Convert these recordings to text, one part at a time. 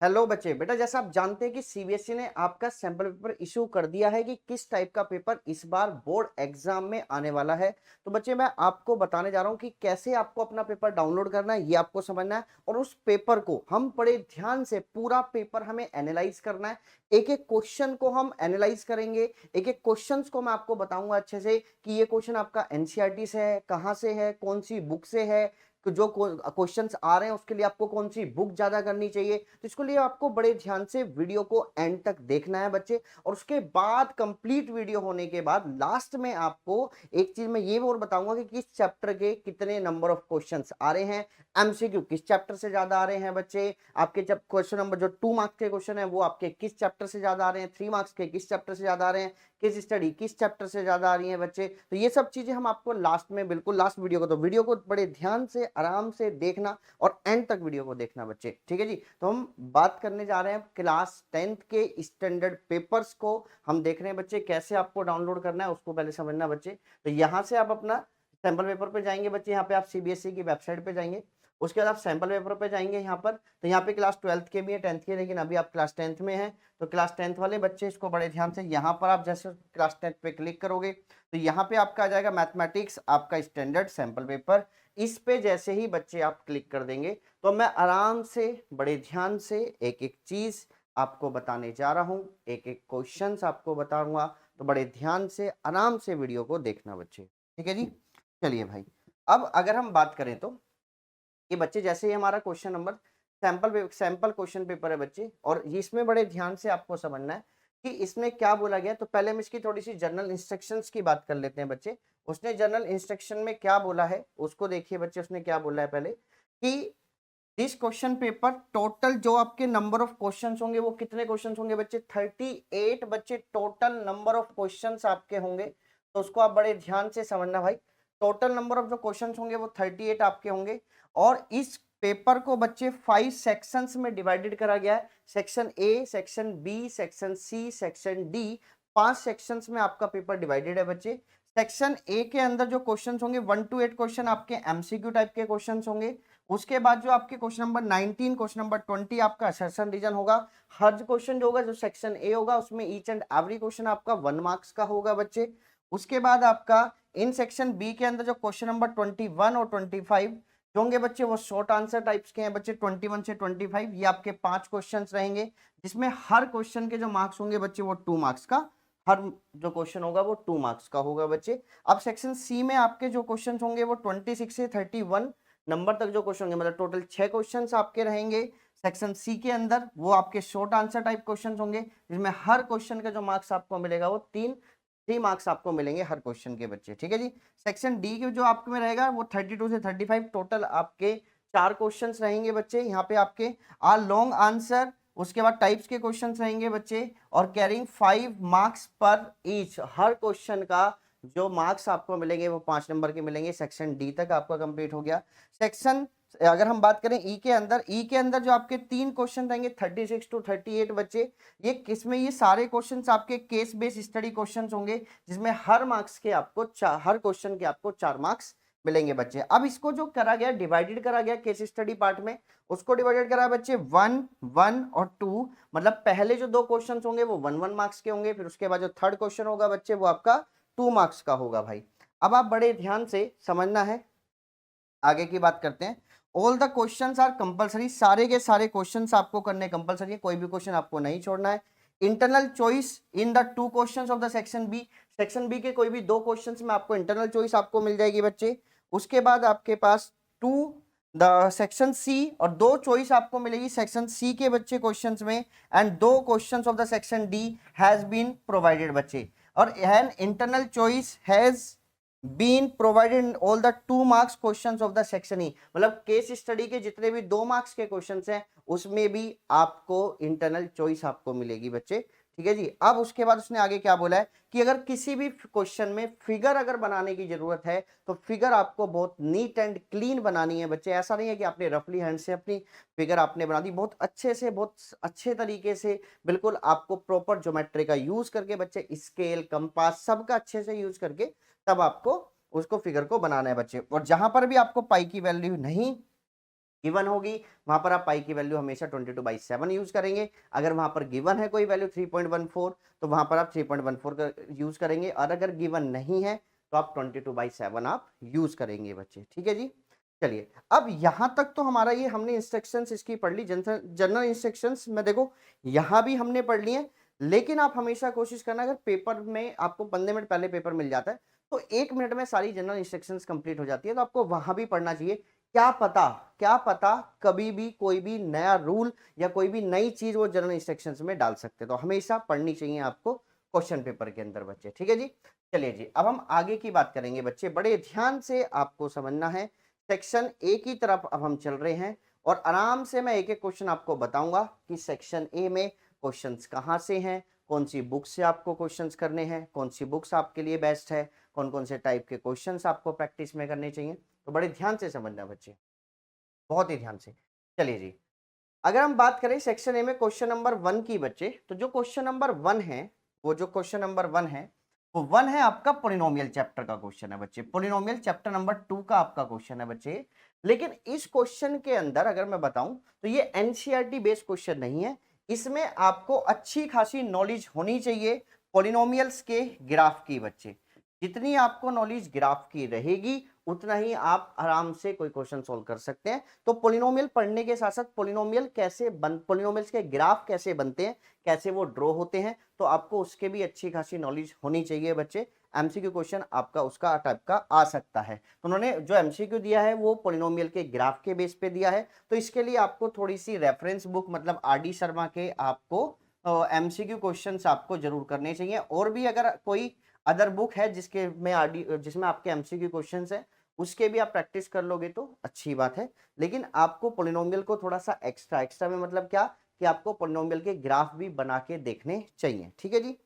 Hello बच्चे, बेटा जैसा आप जानते हैं कि सीबीएसई ने आपका सैंपल पेपर इशू कर दिया है कि किस टाइप का पेपर इस बार बोर्ड एग्जाम में आने वाला है। तो बच्चे मैं आपको बताने जा रहा हूं कि कैसे आपको अपना पेपर डाउनलोड करना है, ये आपको समझना है और उस पेपर को हम बड़े ध्यान से पूरा पेपर हमें एनालाइज करना है। एक एक क्वेश्चन को हम एनालाइज करेंगे, एक एक क्वेश्चन को मैं आपको बताऊंगा अच्छे से कि ये क्वेश्चन आपका एनसीईआरटी से है, कहाँ से है, कौन सी बुक से है, कि जो क्वेश्चंस आ रहे हैं उसके लिए आपको कौन सी बुक ज्यादा करनी चाहिए। तो इसके लिए आपको बड़े ध्यान से वीडियो को एंड तक देखना है बच्चे। और उसके बाद कंप्लीट वीडियो होने के बाद लास्ट में आपको एक चीज मैं ये और बताऊंगा कि किस चैप्टर के कितने नंबर ऑफ क्वेश्चंस आ रहे हैं, एमसीक्यू किस चैप्टर से ज्यादा आ रहे हैं बच्चे, आपके जब क्वेश्चन नंबर जो 2 मार्क्स के क्वेश्चन है वो आपके किस चैप्टर से ज्यादा आ रहे हैं, 3 मार्क्स के किस चैप्टर से ज्यादा आ रहे हैं, किस स्टडी किस चैप्टर से ज्यादा आ रही है बच्चे। तो ये सब चीजें हम आपको लास्ट में, बिल्कुल लास्ट वीडियो को, तो वीडियो को बड़े ध्यान से आराम से देखना और एंड तक वीडियो को देखना बच्चे, ठीक है जी। तो हम बात करने जा रहे हैं क्लास 10th के स्टैंडर्ड पेपर्स को हम देख रहे हैं बच्चे, कैसे आपको डाउनलोड करना है उसको पहले समझना बच्चे। तो यहाँ से आप अपना सैंपल पेपर पे जाएंगे बच्चे, यहाँ पे आप सीबीएसई की वेबसाइट पे जाएंगे, उसके बाद आप सैंपल पेपर पे जाएंगे यहाँ पर। तो यहाँ पे क्लास 12th के भी है, 10th के, लेकिन अभी आप क्लास 10th में हैं तो क्लास 10th वाले बच्चे इसको बड़े ध्यान से, यहाँ पर आप जैसे क्लास 10th पे क्लिक करोगे तो यहाँ पे आपका आ जाएगा मैथमेटिक्स आपका स्टैंडर्ड सैंपल पेपर। इस पे जैसे ही बच्चे आप क्लिक कर देंगे तो मैं आराम से बड़े ध्यान से एक एक चीज आपको बताने जा रहा हूँ, एक एक क्वेश्चंस आपको बताऊंगा। तो बड़े ध्यान से आराम से वीडियो को देखना बच्चे, ठीक है जी। चलिए भाई, अब अगर हम बात करें तो ये बच्चे जैसे ही हमारा question number sample question paper है बच्चे, और इसमें बड़े ध्यान से आपको समझना है कि इसमें क्या बोला गया। तो पहले हम इसकी थोड़ी सी जनरल इंस्ट्रक्शंस की बात कर लेते हैं बच्चे। उसने जनरल इंस्ट्रक्शन में क्या बोला है उसको देखिए बच्चे। उसने क्या बोला है पहले कि दिस क्वेश्चन पेपर टोटल जो आपके नंबर ऑफ क्वेश्चंस होंगे वो कितने क्वेश्चंस होंगे बच्चे, 38 बच्चे टोटल नंबर ऑफ क्वेश्चंस आपके होंगे। तो उसको आप बड़े ध्यान से समझना भाई, टोटल नंबर ऑफ जो क्वेश्चंस होंगे वो 38 आपके होंगे। और इस पेपर को बच्चे 5 सेक्शंस में डिवाइडेड करा गया है, section A, section B, section C, section D, 5 sections में आपका पेपर डिवाइडेड है बच्चे। सेक्शन ए के अंदर जो क्वेश्चंस होंगे 1 to 8 क्वेश्चन आपके एमसीक्यू टाइप के क्वेश्चंस होंगे। उसके बाद जो आपके क्वेश्चन नंबर 19, क्वेश्चन नंबर 20 आपका असर्शन रीजन होगा। हर क्वेश्चन जो होगा जो सेक्शन ए होगा उसमें ईच एंड एवरी क्वेश्चन आपका 1 मार्क्स का होगा बच्चे। उसके बाद आपका इन सेक्शन बी के अंदर जो क्वेश्चन नंबर 21 और 25 जो होंगे बच्चे वो शॉर्ट आंसर टाइप्स के हैं बच्चे, 21 से 25 ये आपके 5 क्वेश्चंस रहेंगे, जिसमें हर क्वेश्चन के जो मार्क्स होंगे बच्चे वो 2 मार्क्स का, हर जो क्वेश्चन होगा वो 2 मार्क्स का होगा बच्चे। अब सेक्शन सी में आपके जो क्वेश्चन होंगे वो 26 से 31 नंबर तक जो क्वेश्चन होंगे, मतलब टोटल 6 क्वेश्चंस आपके रहेंगे सेक्शन सी के अंदर। वो आपके शॉर्ट आंसर टाइप क्वेश्चंस होंगे, जिसमें हर क्वेश्चन का जो मार्क्स आपको मिलेगा वो 3 मार्क्स आपको मिलेंगे हर क्वेश्चन के बच्चे, ठीक है जी। सेक्शन डी के जो आपके में रहेगा वो 32 से 35 टोटल आपके 4 क्वेश्चंस रहेंगे बच्चे। यहाँ पे आपके आर लॉन्ग आंसर, उसके बाद टाइप्स के क्वेश्चंस रहेंगे बच्चे, और कैरिंग 5 मार्क्स पर ईच, हर क्वेश्चन का जो मार्क्स आपको मिलेंगे वो 5 नंबर के मिलेंगे। सेक्शन डी तक आपका कंप्लीट हो गया। सेक्शन अगर हम बात करें ई के अंदर जो आपके 3 क्वेश्चन रहेंगे 36 to 38 बच्चे, ये किसमें, ये सारे क्वेश्चंस आपके केस बेस्ड स्टडी क्वेश्चंस होंगे, जिसमें हर मार्क्स के आपको हर क्वेश्चन के आपको 4 मार्क्स मिलेंगे बच्चे। अब इसको जो करा गया, डिवाइडेड करा गया केस स्टडी पार्ट में, उसको डिवाइडेड करा बच्चे 1, 1 और 2, मतलब पहले जो 2 क्वेश्चन होंगे वो 1 मार्क्स के होंगे, फिर उसके बाद जो थर्ड क्वेश्चन होगा बच्चे वो आपका 2 मार्क्स का होगा भाई। अब आप बड़े ध्यान से समझना है, आगे की बात करते हैं। All the questions are compulsory, सारे के सारे क्वेश्चंस आपको करने कंपलसरी है, कोई भी क्वेश्चन आपको नहीं छोड़ना है। Internal choice in the 2 questions of the section B के कोई भी 2 क्वेश्चंस में आपको इंटरनल चॉइस आपको मिल जाएगी बच्चे। उसके बाद आपके पास 2 द सेक्शन सी, और 2 चॉइस आपको मिलेगी सेक्शन सी के बच्चे क्वेश्चंस में, and 2 questions of the section D has been provided बच्चे, और an internal choice has been provided in all the 2 marks questions of the section E, मतलब case study के जितने भी 2 मार्क्स के क्वेश्चंस हैं उसमें भी आपको इंटरनल चॉइस आपको मिलेगी बच्चे, ठीक है जी। अब उसके बाद उसने आगे क्या बोला है कि अगर किसी भी क्वेश्चन में फिगर अगर बनाने की जरूरत है तो फिगर आपको बहुत नीट एंड क्लीन बनानी है बच्चे। ऐसा नहीं है कि आपने रफली हैंड से अपनी फिगर आपने बना दी, बहुत अच्छे से, बहुत अच्छे तरीके से, बिल्कुल आपको प्रॉपर ज्योमेट्री का यूज करके बच्चे, स्केल, कंपास सबका अच्छे से यूज करके तब आपको उसको फिगर को बनाना है बच्चे। और जहां पर भी आपको पाई की वैल्यू नहीं गिवन होगी वहां पर आप पाई की वैल्यू हमेशा 22/7 यूज करेंगे। अगर वहां पर गिवन है कोई वैल्यू 3.14 तो वहां पर आप 3.14 का यूज करेंगे, और अगर गिवन नहीं है तो आप 22/7 आप यूज करेंगे बच्चे। ठीक है जी। चलिए अब यहां तक तो हमारा ये हमने इंस्ट्रक्शंस इसकी पढ़ ली, जनरल इंस्ट्रक्शंस में देखो यहां भी हमने पढ़ ली है। लेकिन आप हमेशा कोशिश करना, अगर पेपर में आपको 15 मिनट पहले पेपर मिल जाता है तो 1 मिनट में सारी जनरल इंस्ट्रक्शंस कंप्लीट हो जाती है, तो आपको वहां भी पढ़ना चाहिए। क्या पता कभी भी कोई भी नया रूल या कोई भी नई चीज वो जनरल इंस्ट्रक्शंस में डाल सकते हैं, तो हमेशा पढ़नी चाहिए आपको क्वेश्चन पेपर के अंदर बच्चे। ठीक है जी। चलिए जी, अब हम आगे की बात करेंगे बच्चे, बड़े ध्यान से आपको समझना है। सेक्शन ए की तरफ अब हम चल रहे हैं और आराम से मैं एक एक क्वेश्चन आपको बताऊंगा कि सेक्शन ए में क्वेश्चंस कहाँ से हैं, कौन सी बुक से आपको क्वेश्चंस करने हैं, कौन सी बुक्स आपके लिए बेस्ट है, कौन कौन से टाइप के क्वेश्चंस आपको प्रैक्टिस में करने चाहिए। तो बड़े ध्यान से समझना बच्चे, बहुत ही ध्यान से। चलिए जी, अगर हम बात करें सेक्शन ए में क्वेश्चन नंबर 1 की बच्चे, तो जो क्वेश्चन नंबर 1 है, वो जो क्वेश्चन नंबर 1 है वो 1 है आपका पोलिनोमियल चैप्टर का क्वेश्चन है बच्चे। पोलिनोमियल चैप्टर नंबर 2 का आपका क्वेश्चन है बच्चे। लेकिन इस क्वेश्चन के अंदर अगर मैं बताऊं तो ये एनसीईआरटी बेस्ड क्वेश्चन नहीं है। इसमें आपको अच्छी खासी नॉलेज होनी चाहिए पोलिनोमियल्स के ग्राफ की बच्चे। जितनी आपको नॉलेज ग्राफ की रहेगी उतना ही आप आराम से कोई क्वेश्चन सोल्व कर सकते हैं। तो पोलिनोमियल पढ़ने के साथ साथ पोलिनोमियल्स के ग्राफ कैसे बनते हैं, कैसे वो ड्रॉ होते हैं, तो आपको उसके भी अच्छी खासी नॉलेज होनी चाहिए बच्चे। एमसीक्यू क्वेश्चन आपका उसका टाइप का आ सकता है। तो उन्होंने जो एमसीक्यू दिया है वो पोलिनोमियल के ग्राफ के बेस पे दिया है, तो इसके लिए आपको थोड़ी सी रेफरेंस बुक मतलब आर.डी. शर्मा के आपको एमसीक्यू क्वेश्चंस आपको जरूर करने चाहिए। और भी अगर कोई अदर बुक है जिसमें आपके एमसीक्यू क्वेश्चंस है, उसके भी आप प्रैक्टिस कर लोगे तो अच्छी बात है। लेकिन आपको पोलिनोमियल को थोड़ा सा एक्स्ट्रा में मतलब क्या कि आपको पोलिनोमियल के ग्राफ भी बना के देखने चाहिए। ठीक है जी।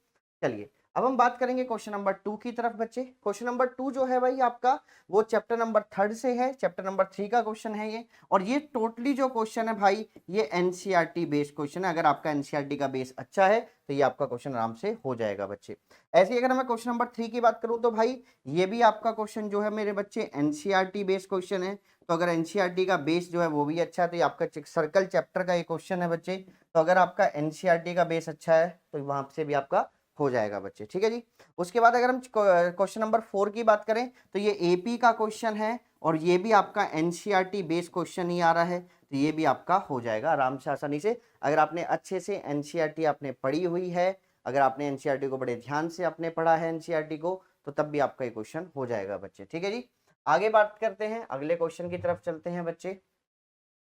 चलिए अब हम बात करेंगे क्वेश्चन नंबर 2 की तरफ बच्चे। क्वेश्चन नंबर 2 जो है भाई आपका वो चैप्टर नंबर 3 से है, चैप्टर नंबर 3 का क्वेश्चन है ये। और ये टोटली जो क्वेश्चन है भाई ये एनसीईआरटी बेस्ड क्वेश्चन है। अगर आपका एनसीईआरटी का बेस अच्छा है तो ये आपका क्वेश्चन आराम से हो जाएगा बच्चे। ऐसे ही अगर मैं क्वेश्चन नंबर 3 की बात करूं तो भाई ये भी आपका क्वेश्चन जो है मेरे बच्चे एनसीईआरटी बेस्ड क्वेश्चन है। तो अगर एनसीईआरटी का बेस जो है वो भी अच्छा है तो ये आपका सर्कल चैप्टर का ये क्वेश्चन है बच्चे। तो अगर आपका एनसीईआरटी का बेस अच्छा है तो वहां से भी आपका हो जाएगा बच्चे। ठीक है जी। उसके बाद अगर हम क्वेश्चन नंबर 4 की बात करें तो ये एपी का क्वेश्चन है और ये भी आपका एनसीईआरटी बेस्ड क्वेश्चन ही आ रहा है, तो ये भी आपका हो जाएगा आराम से आसानी से। अगर आपने अच्छे से एनसीईआरटी आपने पढ़ी हुई है, अगर आपने एनसीईआरटी को बड़े ध्यान से आपने पढ़ा है एनसीईआरटी को, तो तब भी आपका ये क्वेश्चन हो जाएगा बच्चे। ठीक है जी। आगे बात करते हैं, अगले क्वेश्चन की तरफ चलते हैं बच्चे।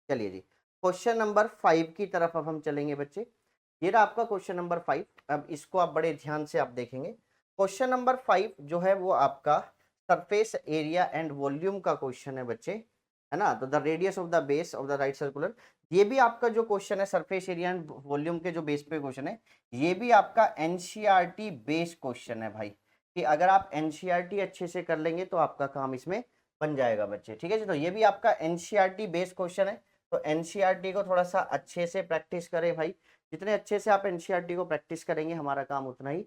चलिए जी, क्वेश्चन नंबर 5 की तरफ अब हम चलेंगे बच्चे। ये रहा आपका क्वेश्चन नंबर 5। अब इसको आप बड़े ध्यान से आप देखेंगे। क्वेश्चन नंबर 5 जो है वो आपका सरफेस एरिया एंड वॉल्यूम का क्वेश्चन है बच्चे, है ना। तो the radius of the base of the right circular, ये भी आपका जो क्वेश्चन है सरफेस एरिया एंड वॉल्यूम के जो बेस पे क्वेश्चन है, ये भी आपका एनसीईआरटी बेस्ड क्वेश्चन है भाई। कि अगर आप एनसीईआरटी अच्छे से कर लेंगे तो आपका काम इसमें बन जाएगा बच्चे। ठीक है जी। तो ये भी आपका एनसीईआरटी बेस्ड क्वेश्चन है। तो एनसीईआरटी को थोड़ा सा अच्छे से प्रैक्टिस करें भाई। जितने अच्छे से आप एनसीईआरटी को प्रैक्टिस करेंगे हमारा काम उतना ही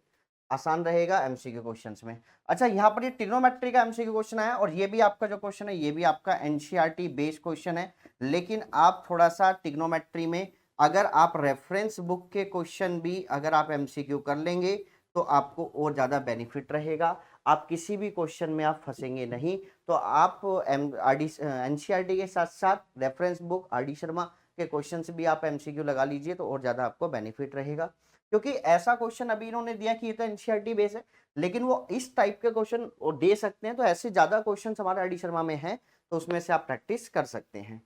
आसान रहेगा एमसीक्यू क्वेश्चंस में। अच्छा, यहाँ पर ये ट्रिग्नोमेट्री का एमसीक्यू क्वेश्चन है और ये भी आपका जो क्वेश्चन है ये भी आपका एनसीईआरटी बेस्ड क्वेश्चन है। लेकिन आप थोड़ा सा ट्रिग्नोमेट्री में अगर आप रेफरेंस बुक के क्वेश्चन भी अगर आप एमसीक्यू कर लेंगे तो आपको और ज़्यादा बेनिफिट रहेगा। आप किसी भी क्वेश्चन में आप फंसेंगे नहीं। तो आप एनसीईआरटी के साथ साथ रेफरेंस बुक आर.डी. शर्मा के क्वेश्चंस भी आप एमसीक्यू लगा लीजिए तो और ज़्यादा आपको बेनिफिट रहेगा। क्योंकि ऐसा क्वेश्चन अभी इन्होंने दिया कि ये तो एनसीईआरटी बेस है, लेकिन वो इस टाइप के क्वेश्चन दे सकते हैं। तो ऐसे ज़्यादा क्वेश्चन हमारे आर.डी. शर्मा में हैं, तो उसमें से आप प्रैक्टिस कर सकते हैं।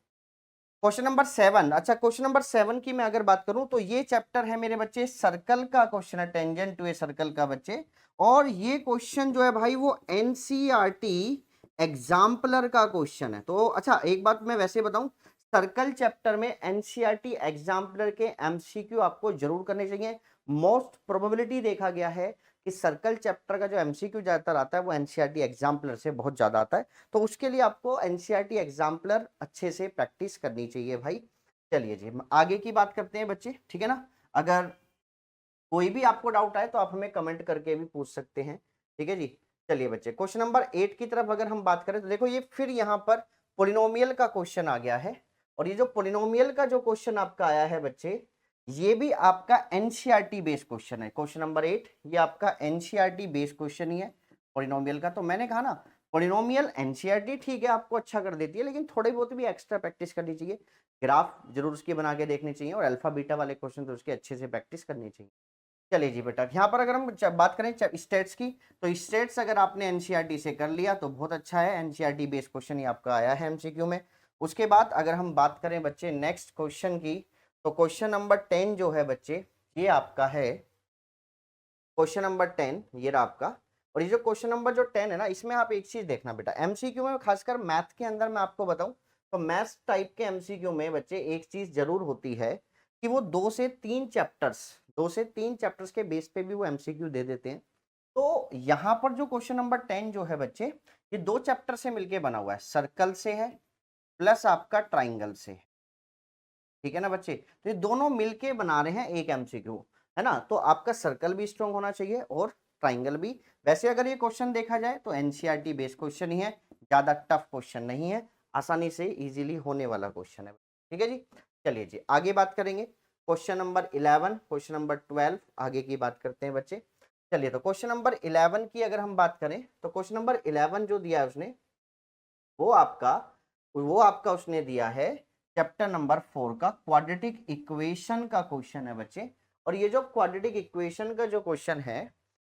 Question number 7। अच्छा, क्वेश्चन नंबर 7 की मैं अगर बात करूं तो ये चैप्टर है मेरे बच्चे सर्कल का क्वेश्चन है, टेंजेंट टू ए सर्कल का बच्चे। और ये क्वेश्चन जो है भाई वो एनसीईआरटी एग्जाम्पलर का क्वेश्चन है। तो अच्छा एक बात मैं वैसे बताऊं, सर्कल चैप्टर में एनसीईआरटी एग्जाम्पलर के एमसीक्यू आपको जरूर करने चाहिए। मोस्ट प्रोबेबिलिटी देखा गया है कि सर्कल चैप्टर का जो एमसीक्यू ज्यादातर आता है वो एनसीईआरटी एग्जाम्पलर से बहुत ज्यादा आता है। तो उसके लिए आपको एनसीईआरटी एग्जाम्पलर अच्छे से प्रैक्टिस करनी चाहिए भाई। चलिए जी, आगे की बात करते हैं बच्चे, ठीक है ना। अगर कोई भी आपको डाउट आए तो आप हमें कमेंट करके भी पूछ सकते हैं। ठीक है जी। चलिए बच्चे, क्वेश्चन नंबर 8 की तरफ अगर हम बात करें तो देखो ये फिर यहाँ पर पोलिनोमियल का क्वेश्चन आ गया है। और ये जो पोलिनोमियल का जो क्वेश्चन आपका आया है बच्चे, ये भी आपका एनसीईआरटी बेस्ड क्वेश्चन है। क्वेश्चन नंबर 8 ये आपका एनसीईआरटी बेस्ड क्वेश्चन ही है पोलिनोमियल का। तो मैंने कहा ना, पोलिनोमियल एनसीईआरटी ठीक है आपको अच्छा कर देती है, लेकिन थोड़ी बहुत भी एक्स्ट्रा प्रैक्टिस करनी चाहिए। ग्राफ जरूर उसकी बना के देखनी चाहिए, और अल्फा बीटा वाले क्वेश्चन तो उसके अच्छे से प्रैक्टिस करनी चाहिए। चलिए जी बेटा, यहाँ पर अगर हम बात करें स्टेट्स की, तो स्टेट्स अगर आपने एनसीईआरटी से कर लिया तो बहुत अच्छा है। एनसीईआरटी बेस्ड क्वेश्चन ही आपका आया है एमसीक्यू में। उसके बाद अगर हम बात करें बच्चे नेक्स्ट क्वेश्चन की, तो क्वेश्चन नंबर 10 जो है बच्चे, ये आपका है क्वेश्चन नंबर 10, ये रहा आपका। और ये जो क्वेश्चन नंबर जो 10 है ना, इसमें आप एक चीज देखना बेटा, एमसीक्यू में खासकर मैथ के अंदर मैं आपको बताऊं तो मैथ्स टाइप के एमसीक्यू में बच्चे एक चीज जरूर होती है कि वो 2 से 3 चैप्टर्स के बेस पे भी वो एमसीक्यू दे देते हैं। तो यहाँ पर जो क्वेश्चन नंबर 10 जो है बच्चे, ये 2 चैप्टर से मिलके बना हुआ है, सर्कल से है प्लस आपका ट्राइंगल से, ठीक है ना बच्चे। तो ये दोनों मिलके बना रहे हैं एक एमसीक्यू, है ना। तो आपका सर्कल भी स्ट्रॉन्ग होना चाहिए और ट्राइंगल भी। वैसे अगर ये क्वेश्चन देखा जाए तो एनसीईआरटी बेस्ड क्वेश्चन ही है, ज्यादा टफ क्वेश्चन नहीं है, आसानी से इजीली होने वाला क्वेश्चन है, ठीक है जी। चलिए जी आगे बात करेंगे, क्वेश्चन नंबर 11, क्वेश्चन नंबर 12 आगे की बात करते हैं बच्चे। चलिए, तो क्वेश्चन नंबर 11 की अगर हम बात करें, तो क्वेश्चन नंबर 11 जो दिया है उसने, वो आपका उसने दिया है चैप्टर नंबर 4 का क्वाड्रेटिक इक्वेशन का क्वेश्चन है बच्चे। और ये जो क्वाड्रेटिक इक्वेशन का जो क्वेश्चन है,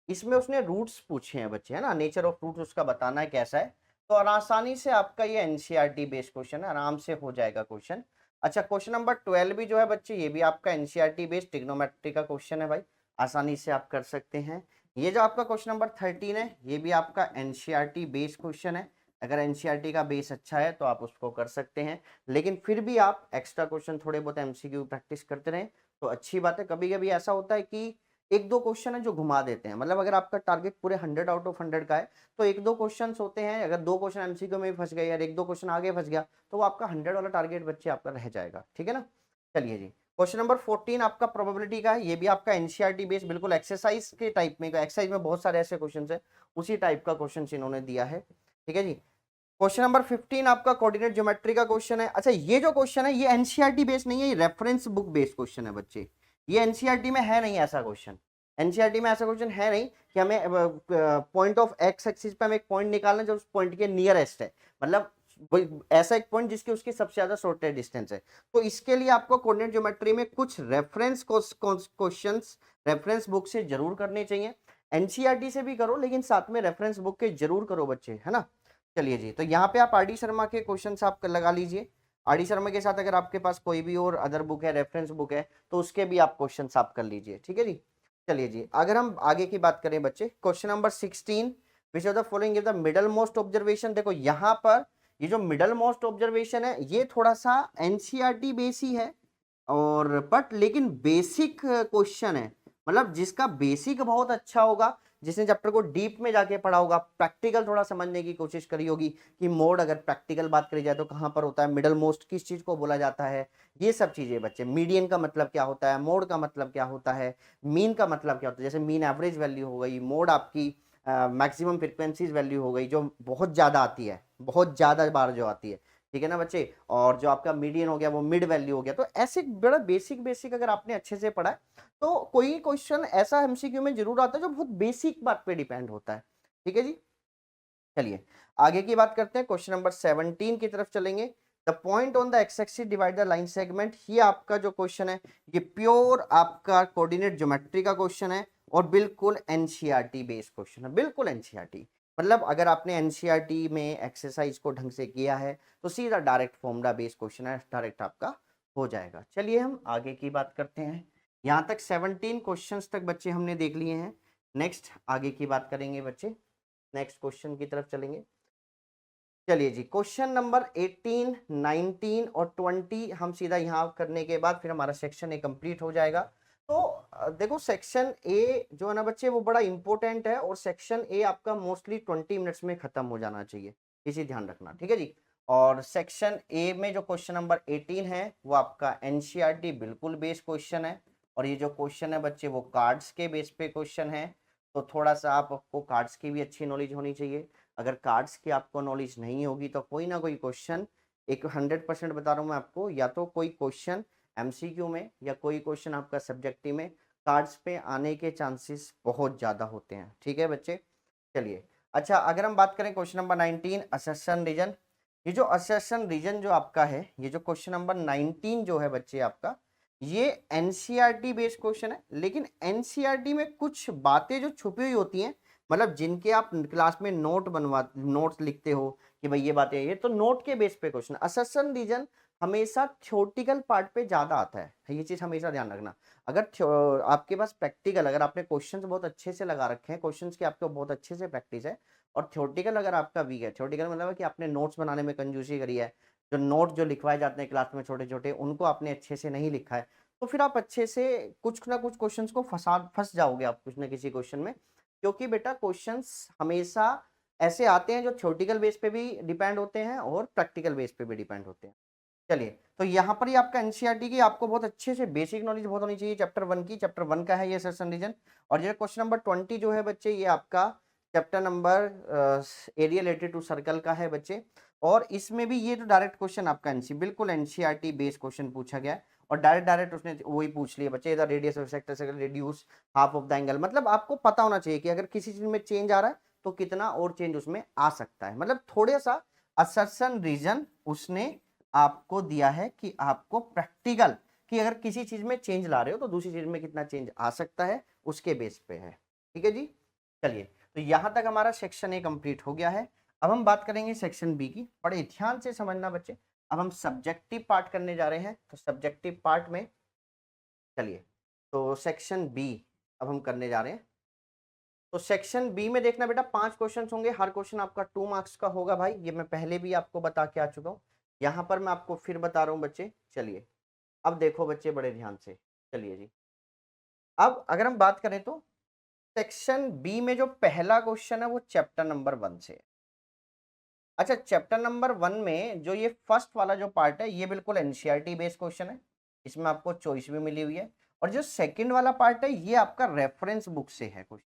इसमें उसने रूट्स पूछे हैं बच्चे, है ना, नेचर ऑफ रूट उसका बताना है कैसा है। तो और आसानी से आपका ये एनसीईआरटी बेस्ड क्वेश्चन है, आराम से हो जाएगा क्वेश्चन। अच्छा, क्वेश्चन नंबर 12 भी जो है बच्चे, ये भी आपका एनसीईआरटी बेस्ड ट्रिग्नोमेट्री का क्वेश्चन है भाई, आसानी से आप कर सकते हैं। ये जो आपका क्वेश्चन नंबर 13 है, ये भी आपका एनसीईआरटी बेस्ड क्वेश्चन है। अगर एनसीईआरटी का बेस अच्छा है तो आप उसको कर सकते हैं, लेकिन फिर भी आप एक्स्ट्रा क्वेश्चन थोड़े बहुत एमसीक्यू प्रैक्टिस करते रहें तो अच्छी बात है। कभी कभी ऐसा होता है कि 1-2 क्वेश्चन है जो घुमा देते हैं, मतलब अगर आपका टारगेट पूरे 100 आउट ऑफ 100 का है तो 1-2 क्वेश्चन होते हैं, अगर 2 क्वेश्चन एमसीक्यू में फंस गए या 1-2 क्वेश्चन आगे फंस गया तो वो आपका 100 वाला टारगेट बच्चे आपका रह जाएगा, ठीक है ना। चलिए जी, क्वेश्चन नंबर 14 आपका प्रोबेबिलिटी का है, ये भी आपका एनसीईआरटी बेस्ड बिल्कुल एक्सरसाइज के टाइप में, एक्सरसाइज में बहुत सारे ऐसे क्वेश्चन है, उसी टाइप का क्वेश्चन इन्होंने दिया है, ठीक है जी। क्वेश्चन नंबर 15 आपका कोऑर्डिनेट ज्योमेट्री का क्वेश्चन है। अच्छा, ये जो क्वेश्चन है ये एनसीईआरटी बेस्ड नहीं है, ये रेफरेंस बुक बेस्ड क्वेश्चन है बच्चे, ये एनसीईआरटी में है नहीं ऐसा क्वेश्चन। एनसीईआरटी में ऐसा क्वेश्चन है नहीं कि हमें पॉइंट ऑफ एक्स एक्सिस पे हमें एक पॉइंट निकालना है जो उस पॉइंट के नियरेस्ट है, मतलब ऐसा एक पॉइंट जिसकी उसकी सबसे ज्यादा शॉर्टेस्ट डिस्टेंस है। तो इसके लिए आपको कोऑर्डिनेट ज्योमेट्री में कुछ रेफरेंस क्वेश्चंस रेफरेंस बुक से जरूर करने चाहिए। एनसीईआरटी से भी करो, लेकिन साथ में रेफरेंस बुक के जरूर करो बच्चे, है ना। चलिए जी, तो यहाँ पे आप आरडी शर्मा के क्वेश्चंस आप लगा लीजिए। आरडी शर्मा के साथ अगर आपके पास कोई भी और अदर बुक है, रेफरेंस बुक है, तो उसके भी आप क्वेश्चंस आप कर लीजिए, ठीक है जी। चलिए जी, अगर हम आगे की बात करें बच्चे, question number 16, which of the following is the middle most observation. देखो यहाँ पर ये जो मिडल मोस्ट ऑब्जर्वेशन है ये थोड़ा सा एनसीईआरटी बेस ही है, और बट लेकिन बेसिक क्वेश्चन है, मतलब जिसका बेसिक बहुत अच्छा होगा, जिसने चैप्टर को डीप में जाके पढ़ा होगा, प्रैक्टिकल थोड़ा समझने की कोशिश करी होगी कि मोड, अगर प्रैक्टिकल बात करी जाए तो कहाँ पर होता है, मिडल मोस्ट किस चीज को बोला जाता है, ये सब चीजें बच्चे, मीडियन का मतलब क्या होता है, मोड का मतलब क्या होता है, मीन का मतलब क्या होता है, जैसे मीन एवरेज वैल्यू हो गई, मोड आपकी मैक्सिमम फ्रिक्वेंसीज वैल्यू हो गई जो बहुत ज्यादा आती है, बहुत ज्यादा बार जो आती है, ठीक है ना बच्चे। और जो आपका मीडियन हो गया वो मिड वैल्यू हो गया। तो ऐसे बड़ा बेसिक बेसिक अगर आपने अच्छे से पढ़ा है तो कोई क्वेश्चन ऐसा एमसीक्यू में जरूर आता है जो बहुत बेसिक बात पे डिपेंड होता है, ठीक है जी। चलिए आगे की बात करते हैं, क्वेश्चन नंबर 17 की तरफ चलेंगे। The point on the x axis divide the line segment, ये आपका जो क्वेश्चन है ये प्योर आपका कोऑर्डिनेट ज्योमेट्री का क्वेश्चन है, और बिल्कुल एनसीईआरटी बेस्ड क्वेश्चन है, बिल्कुल एनसीईआरटी। मतलब अगर आपने एनसीईआरटी में एक्सरसाइज को ढंग से किया है तो सीधा डायरेक्ट फॉर्मूला बेस्ड क्वेश्चन है, डायरेक्ट आपका हो जाएगा। चलिए हम आगे की बात करते हैं, यहाँ तक 17 क्वेश्चंस तक बच्चे हमने देख लिए हैं। नेक्स्ट आगे की बात करेंगे बच्चे, नेक्स्ट क्वेश्चन की तरफ चलेंगे। चलिए जी, क्वेश्चन नंबर 18, 19 और 20 हम सीधा यहाँ करने के बाद फिर हमारा सेक्शन ए कंप्लीट हो जाएगा। तो देखो सेक्शन ए जो है ना बच्चे वो बड़ा इंपॉर्टेंट है, और सेक्शन ए आपका मोस्टली 20 मिनट्स में खत्म हो जाना चाहिए, इसी ध्यान रखना, ठीक है जी। और सेक्शन ए में जो क्वेश्चन नंबर 18 है वो आपका एनसीईआरटी बिल्कुल बेस क्वेश्चन है, और ये जो क्वेश्चन है बच्चे वो कार्ड्स के बेस पे क्वेश्चन है। तो थोड़ा सा आपको कार्ड्स की भी अच्छी नॉलेज होनी चाहिए। अगर कार्ड्स की आपको नॉलेज नहीं होगी तो कोई ना कोई क्वेश्चन एक 100% बता रहा हूँ मैं आपको, या तो कोई क्वेश्चन एमसीक्यू में या कोई क्वेश्चन आपका सब्जेक्टिव में कार्ड्स पे आने के चांसेस बहुत ज़्यादा होते हैं। ठीक है बच्चे, चलिए। अच्छा, अगर हम बात करें क्वेश्चन नंबर 19 असर्शन रीजन, ये जो असर्शन रीजन जो आपका है, ये जो क्वेश्चन नंबर 19 जो है बच्चे आपका, ये एनसीईआरटी बेस्ड क्वेश्चन है, लेकिन एनसीईआरटी में कुछ बातें जो छुपी हुई होती हैं, मतलब जिनके आप क्लास में नोट्स लिखते हो कि भाई ये बातें, ये तो नोट के बेस पे क्वेश्चन। असर्शन रीजन हमेशा थ्योरेटिकल पार्ट पे ज्यादा आता है, ये चीज हमेशा ध्यान रखना। अगर आपके पास प्रैक्टिकल, अगर आपने क्वेश्चंस बहुत अच्छे से लगा रखे हैं, क्वेश्चंस की आपको बहुत अच्छे से प्रैक्टिस है, और थ्योरेटिकल अगर आपका वीक है, थ्योरेटिकल मतलब है कि आपने नोट्स बनाने में कंजूसी करी है, जो नोट जो लिखवाए जाते हैं क्लास में छोटे छोटे, उनको आपने अच्छे से नहीं लिखा है, तो फिर आप अच्छे से कुछ ना कुछ क्वेश्चंस को फंस जाओगे आप कुछ ना किसी क्वेश्चन में। क्योंकि बेटा क्वेश्चंस हमेशा ऐसे आते हैं जो थ्योरेटिकल बेस पे भी डिपेंड होते हैं और प्रैक्टिकल बेस पे भी डिपेंड होते हैं। चलिए, तो यहाँ पर ही आपका एनसीईआरटी की आपको बहुत अच्छे से बेसिक नॉलेज बहुत होनी चाहिए चैप्टर 1 की। चैप्टर 1 का है ये सेशन रीजन, और ये क्वेश्चन नंबर 20 जो है बच्चे, ये आपका chapter number area related to circle का है बच्चे। और इसमें भी ये जो डायरेक्ट क्वेश्चन आपका बिल्कुल एनसीईआरटी बेस्ड क्वेश्चन पूछा गया है, और डायरेक्ट उसने वही पूछ लिया बच्चे, the radius of sector circle reduce half of the angle. मतलब आपको पता होना चाहिए कि अगर किसी चीज में चेंज आ रहा है तो कितना और चेंज उसमें आ सकता है। मतलब थोड़ा सा असर्शन रीजन उसने आपको दिया है कि आपको प्रैक्टिकल, कि अगर किसी चीज में चेंज ला रहे हो तो दूसरी चीज में कितना चेंज आ सकता है, उसके बेस पे है। ठीक है जी, चलिए, तो यहां तक हमारा सेक्शन ए कंप्लीट हो गया है। अब हम बात करेंगे सेक्शन बी की, बड़े ध्यान से समझना बच्चे। अब हम सब्जेक्टिव पार्ट करने जा रहे हैं, तो सब्जेक्टिव पार्ट में चलिए, तो सेक्शन बी अब हम करने जा रहे हैं। तो सेक्शन बी में देखना बेटा 5 क्वेश्चन होंगे, हर क्वेश्चन आपका 2 मार्क्स का होगा भाई, ये मैं पहले भी आपको बता के आ चुका हूँ, यहाँ पर मैं आपको फिर बता रहा हूँ बच्चे। चलिए, अब देखो बच्चे बड़े ध्यान से, चलिए जी। अब अगर हम बात करें तो सेक्शन बी में जो पहला क्वेश्चन है वो चैप्टर नंबर 1 से है। अच्छा, चैप्टर नंबर 1 में जो ये फर्स्ट वाला जो पार्ट है, ये बिल्कुल एनसीईआरटी बेस्ड क्वेश्चन है, इसमें आपको चॉइस भी मिली हुई है। और जो सेकंड वाला पार्ट है, ये आपका रेफरेंस बुक से है क्वेश्चन,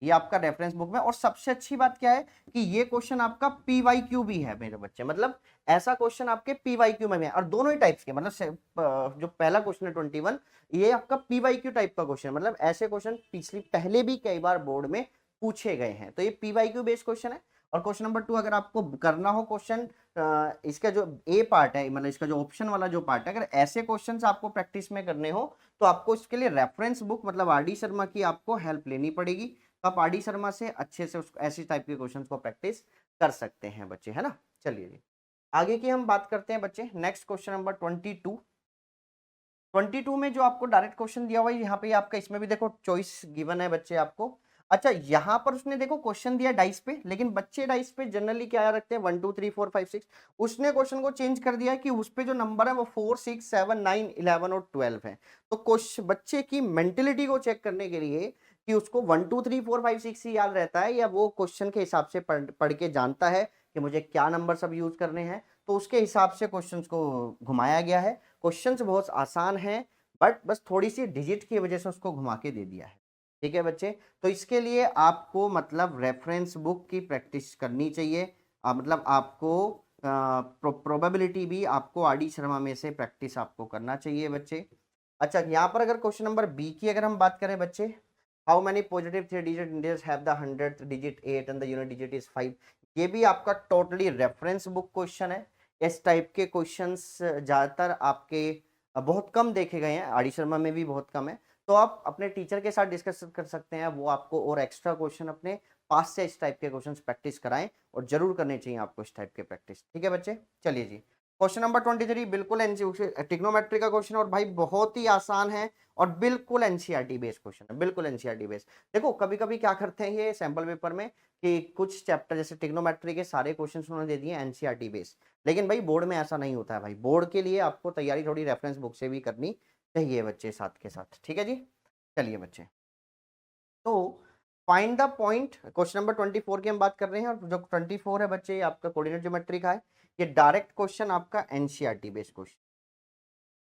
ये आपका रेफरेंस बुक में। और सबसे अच्छी बात क्या है कि ये क्वेश्चन आपका पीवाईक्यू भी है मेरे बच्चे, मतलब ऐसा क्वेश्चन आपके पीवाईक्यू में भी है, और दोनों ही टाइप्स के, मतलब जो पहला क्वेश्चन है 21, ये आपका पीवाईक्यू टाइप का क्वेश्चन, मतलब ऐसे क्वेश्चन पहले भी कई बार बोर्ड में पूछे गए हैं, तो ये पीवाईक्यू बेस्ड क्वेश्चन है। और क्वेश्चन नंबर 2 अगर आपको करना हो क्वेश्चन, इसका जो ए पार्ट है, मतलब इसका जो ऑप्शन वाला जो पार्ट है, अगर ऐसे क्वेश्चंस आपको प्रैक्टिस में करने हो तो आपको इसके लिए रेफरेंस बुक मतलब आर डी शर्मा की आपको हेल्प लेनी पड़ेगी। तो आप आर डी शर्मा से अच्छे से ऐसी टाइप के क्वेश्चन को प्रैक्टिस कर सकते हैं बच्चे, है ना। चलिए जी, आगे की हम बात करते हैं बच्चे। नेक्स्ट क्वेश्चन नंबर 22 में जो आपको डायरेक्ट क्वेश्चन दिया हुआ है, यहाँ पे आपका, इसमें भी देखो चॉइस गिवन है बच्चे आपको। अच्छा, यहाँ पर उसने देखो क्वेश्चन दिया डाइस पे, लेकिन बच्चे डाइस पे जनरली क्या रखते हैं 1 2 3 4 5 6, उसने क्वेश्चन को चेंज कर दिया है कि उस पे जो नंबर है वो 4 6 7 9 11 और 12 है। तो क्वेश्चन बच्चे की मेंटेलिटी को चेक करने के लिए कि उसको 1 2 3 4 5 6 ही याद रहता है, या वो क्वेश्चन के हिसाब से पढ़ के जानता है कि मुझे क्या नंबर सब यूज करने हैं, तो उसके हिसाब से क्वेश्चंस को घुमाया गया है। क्वेश्चंस बहुत आसान हैं, बट बस थोड़ी सी डिजिट की वजह से उसको घुमा के दे दिया है। ठीक है बच्चे, तो इसके लिए आपको मतलब रेफरेंस बुक की प्रैक्टिस करनी चाहिए, मतलब आपको प्रोबेबिलिटी भी आपको आर डी शर्मा में से प्रैक्टिस आपको करना चाहिए बच्चे। अच्छा, यहाँ पर अगर क्वेश्चन नंबर बी की अगर हम बात करें बच्चे, how many positive 3 digit integers have the 100th digit 8 and the unit digit is 5, ये भी आपका टोटली रेफरेंस बुक क्वेश्चन है। इस टाइप के क्वेश्चंस ज़्यादातर आपके बहुत कम देखे गए हैं, आर डी शर्मा में भी बहुत कम है। तो आप अपने टीचर के साथ डिस्कस कर सकते हैं, वो आपको और एक्स्ट्रा क्वेश्चन अपने पास से इस टाइप के क्वेश्चन प्रैक्टिस कराएं, और जरूर करने चाहिए आपको इस टाइप के प्रैक्टिस। ठीक है बच्चे, चलिए जी, क्वेश्चन नंबर 23 बिल्कुल ट्रिग्नोमेट्री का क्वेश्चन, और भाई बहुत ही आसान है, और बिल्कुल एनसीईआरटी बेस्ड क्वेश्चन है, बिल्कुल एनसीईआरटी बेस्ड। देखो कभी कभी क्या करते हैं ये सैंपल पेपर में कि कुछ चैप्टर जैसे ट्रिग्नोमेट्री के सारे क्वेश्चन उन्होंने दे दिए एनसीईआरटी बेस्ड, लेकिन भाई बोर्ड में ऐसा नहीं होता है भाई, बोर्ड के लिए आपको तैयारी थोड़ी रेफरेंस बुक से भी करनी चाहिए बच्चे साथ के साथ। ठीक है जी, चलिए बच्चे, तो find the point, question number 24 की हम बात कर रहे हैं, और जो 24 है बच्चे, ये आपका कोऑर्डिनेट ज्योमेट्री का है, ये डायरेक्ट क्वेश्चन आपका एनसीईआरटी बेस्ड क्वेश्चन,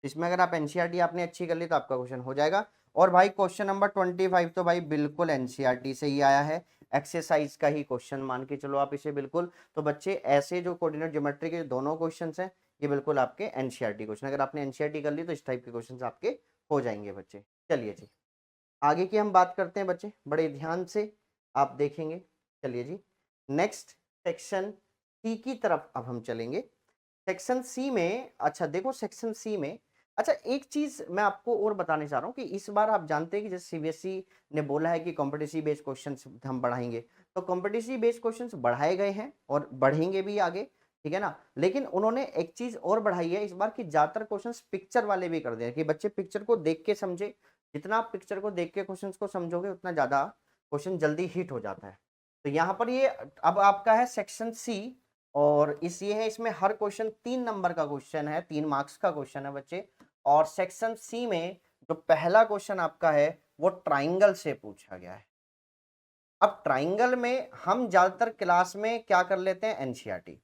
इसमें अगर आप एनसीईआरटी आपने अच्छी कर ली तो आपका क्वेश्चन हो जाएगा। और भाई क्वेश्चन नंबर 25 तो भाई बिल्कुल एनसीईआरटी से ही आया है, एक्सरसाइज का ही क्वेश्चन मान के चलो आप इसे बिल्कुल। तो बच्चे ऐसे जो कोऑर्डिनेट ज्योमेट्री के दोनों क्वेश्चन हैं ये बिल्कुल आपके एनसीईआरटी क्वेश्चन, अगर आपने एनसीईआरटी कर ली तो इस टाइप के क्वेश्चन आपके हो जाएंगे बच्चे। चलिए जी आगे की हम बात करते हैं बच्चे, बड़े ध्यान से आप देखेंगे। चलिए जी नेक्स्ट सेक्शन सी की तरफ अब हम चलेंगे। सेक्शन सी में अच्छा देखो सेक्शन सी में अच्छा एक चीज मैं आपको और बताने चाह रहा हूँ कि इस बार आप जानते हैं कि जैसे सीबीएसई ने बोला है कि कॉम्पिटिटिव बेस्ड क्वेश्चंस हम बढ़ाएंगे, तो कॉम्पिटिटिव बेस्ड क्वेश्चंस बढ़ाए गए हैं और बढ़ेंगे भी आगे, ठीक है ना। लेकिन उन्होंने एक चीज और बढ़ाई है इस बार की ज्यादातर क्वेश्चंस पिक्चर वाले भी कर दिए कि बच्चे पिक्चर को देख के समझे। जितना आप पिक्चर को देख के क्वेश्चन को समझोगे उतना ज्यादा क्वेश्चन जल्दी हिट हो जाता है। तो यहाँ पर ये अब आपका है सेक्शन सी और इस ये है इसमें हर क्वेश्चन 3 नंबर का क्वेश्चन है, 3 मार्क्स का क्वेश्चन है बच्चे। और सेक्शन सी में जो पहला क्वेश्चन आपका है वो ट्राइंगल से पूछा गया है। अब ट्राइंगल में हम ज्यादातर क्लास में क्या कर लेते हैं एनसीईआरटी,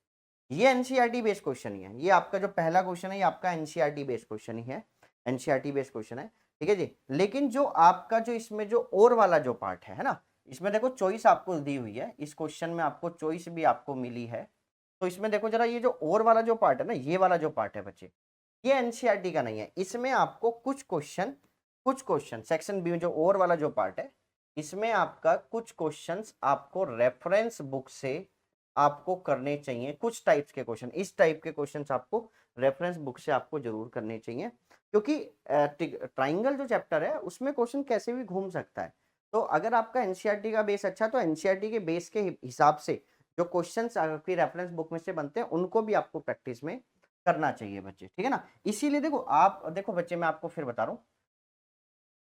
ये एनसीईआरटी बेस्ड क्वेश्चन ही है। ये आपका जो पहला क्वेश्चन है ये आपका एनसीईआरटी बेस्ड क्वेश्चन ही है, एनसीईआरटी बेस्ड क्वेश्चन है, ठीक है जी। लेकिन जो आपका जो इसमें जो और वाला जो पार्ट है ना, इसमें देखो चॉइस आपको दी हुई है, इस क्वेश्चन में आपको चॉइस भी आपको मिली है। तो इसमें देखो जरा ये जो और वाला जो पार्ट है ना, ये वाला जो पार्ट है बच्चे, ये एनसीईआरटी का नहीं है। इसमें आपको कुछ क्वेश्चन सेक्शन बी में जो और वाला जो पार्ट है इसमें आपका कुछ क्वेश्चंस आपको रेफरेंस बुक से आपको करने चाहिए। कुछ टाइप्स के क्वेश्चन, इस टाइप के क्वेश्चंस आपको रेफरेंस बुक से आपको जरूर करने चाहिए, क्योंकि ट्राइंगल जो चैप्टर है उसमें क्वेश्चन कैसे भी घूम सकता है। तो अगर आपका एनसीईआरटी का बेस अच्छा तो एनसीईआरटी के बेस के हिसाब से जो क्वेश्चंस आपकी रेफरेंस बुक में से बनते हैं उनको भी आपको प्रैक्टिस में करना चाहिए बच्चे, ठीक है ना। इसीलिए देखो आप देखो बच्चे मैं आपको फिर बता रहा हूँ,